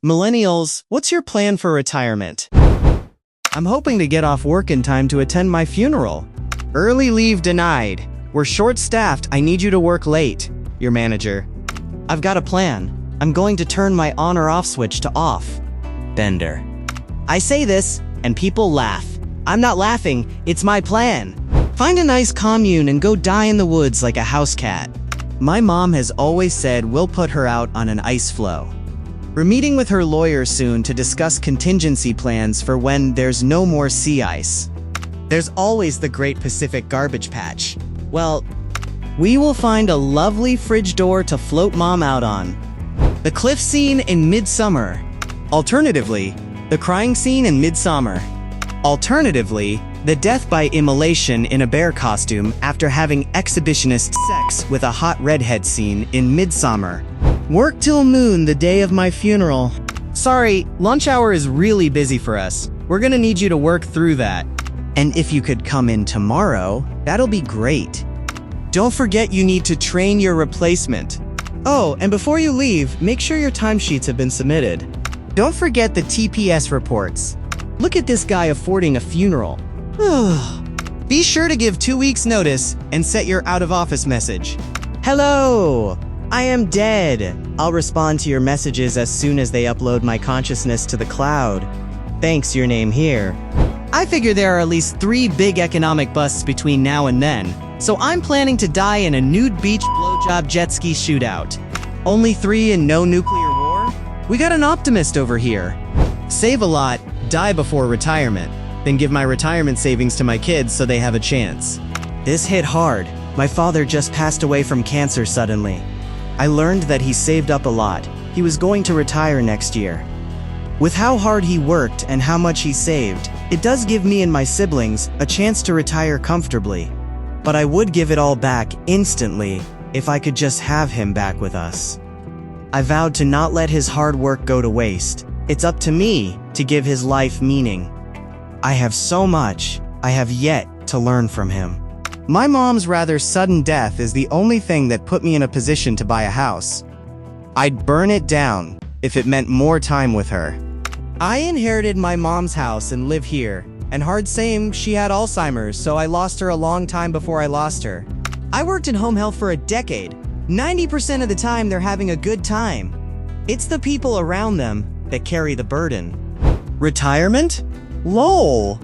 Millennials, what's your plan for retirement? I'm hoping to get off work in time to attend my funeral. Early leave denied. We're short-staffed. I need you to work late. Your manager. I've got a plan. I'm going to turn my on or off switch to off. Bender. I say this, and people laugh. I'm not laughing. It's my plan. Find a nice commune and go die in the woods like a house cat. My mom has always said we'll put her out on an ice floe. We're meeting with her lawyer soon to discuss contingency plans for when there's no more sea ice. There's always the Great Pacific Garbage Patch. Well, we will find a lovely fridge door to float mom out on. The cliff scene in Midsummer. Alternatively, the crying scene in Midsummer. Alternatively, the death by immolation in a bear costume after having exhibitionist sex with a hot redhead scene in Midsummer. Work till noon the day of my funeral. Sorry, lunch hour is really busy for us. We're gonna need you to work through that. And if you could come in tomorrow, that'll be great. Don't forget you need to train your replacement. Oh, and before you leave, make sure your timesheets have been submitted. Don't forget the TPS reports. Look at this guy affording a funeral. Be sure to give 2 weeks notice and set your out-of-office message. Hello, I am dead. I'll respond to your messages as soon as they upload my consciousness to the cloud. Thanks, your name here. I figure there are at least 3 big economic busts between now and then, so I'm planning to die in a nude beach blowjob jet ski shootout. Only 3 and no nuclear war? We got an optimist over here. Save a lot, die before retirement, then give my retirement savings to my kids so they have a chance. This hit hard. My father just passed away from cancer suddenly. I learned that he saved up a lot. He was going to retire next year. With how hard he worked and how much he saved, it does give me and my siblings a chance to retire comfortably. But I would give it all back instantly if I could just have him back with us. I vowed to not let his hard work go to waste. It's up to me to give his life meaning. I have so much I have yet to learn from him. My mom's rather sudden death is the only thing that put me in a position to buy a house. I'd burn it down if it meant more time with her. I inherited my mom's house and live here, and hard same, she had Alzheimer's, so I lost her a long time before I lost her. I worked in home health for a decade. 90% of the time they're having a good time. It's the people around them that carry the burden. Retirement? Lol.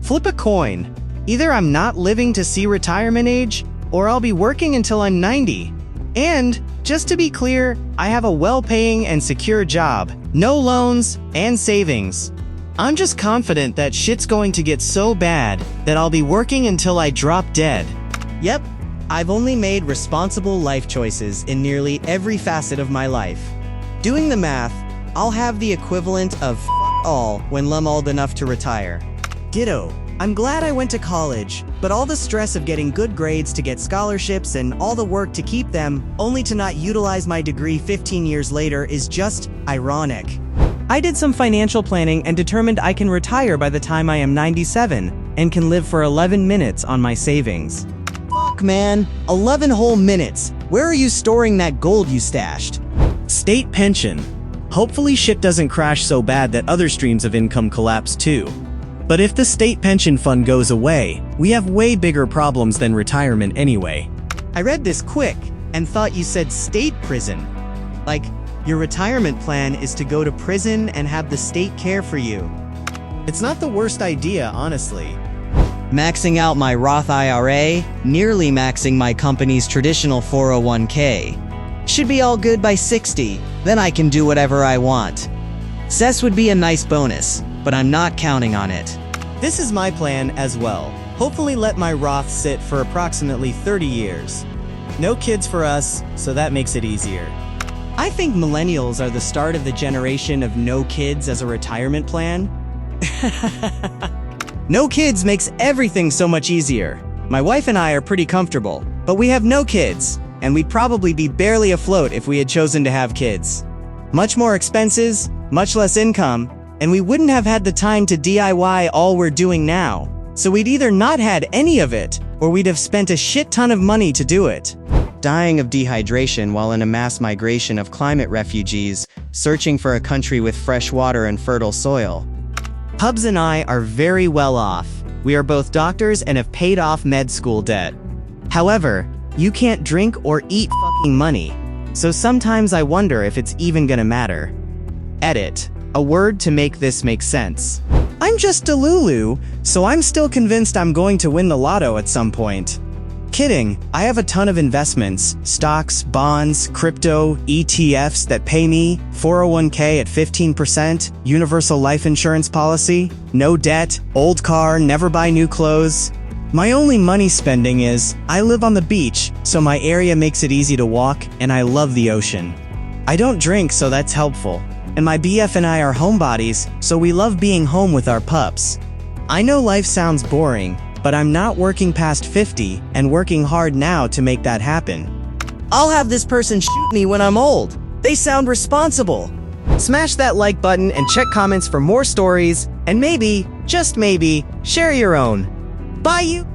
Flip a coin. Either I'm not living to see retirement age, or I'll be working until I'm 90. And, just to be clear, I have a well-paying and secure job, no loans, and savings. I'm just confident that shit's going to get so bad that I'll be working until I drop dead. Yep, I've only made responsible life choices in nearly every facet of my life. Doing the math, I'll have the equivalent of f*** all when I'm old enough to retire. Ditto. I'm glad I went to college, but all the stress of getting good grades to get scholarships and all the work to keep them, only to not utilize my degree 15 years later is just ironic. I did some financial planning and determined I can retire by the time I am 97 and can live for 11 minutes on my savings. Fuck man, 11 whole minutes. Where are you storing that gold you stashed? State pension. Hopefully shit doesn't crash so bad that other streams of income collapse too. But if the state pension fund goes away, we have way bigger problems than retirement anyway. I read this quick and thought you said state prison. Like, your retirement plan is to go to prison and have the state care for you. It's not the worst idea, honestly. Maxing out my Roth IRA, nearly maxing my company's traditional 401k. Should be all good by 60, then I can do whatever I want. Cess would be a nice bonus, but I'm not counting on it. This is my plan as well. Hopefully let my Roth sit for approximately 30 years. No kids for us, so that makes it easier. I think millennials are the start of the generation of no kids as a retirement plan. No kids makes everything so much easier. My wife and I are pretty comfortable, but we have no kids, and we'd probably be barely afloat if we had chosen to have kids. Much more expenses, much less income, and we wouldn't have had the time to DIY all we're doing now. So we'd either not had any of it, or we'd have spent a shit ton of money to do it. dying of dehydration while in a mass migration of climate refugees, searching for a country with fresh water and fertile soil. Hubs and I are very well off. We are both doctors and have paid off med school debt. However, you can't drink or eat fucking money. So sometimes I wonder if it's even gonna matter. Edit. A word to make this make sense. I'm just a Lulu, so I'm still convinced I'm going to win the lotto at some point. Kidding, I have a ton of investments, stocks, bonds, crypto, ETFs that pay me, 401k at 15%, universal life insurance policy, no debt, old car, never buy new clothes. My only money spending is, I live on the beach, so my area makes it easy to walk, and I love the ocean. I don't drink, so that's helpful. And my BF and I are homebodies, so we love being home with our pups. I know life sounds boring, but I'm not working past 50 and working hard now to make that happen. I'll have this person shoot me when I'm old. They sound responsible. Smash that like button and check comments for more stories, and maybe, just maybe, share your own. Bye you!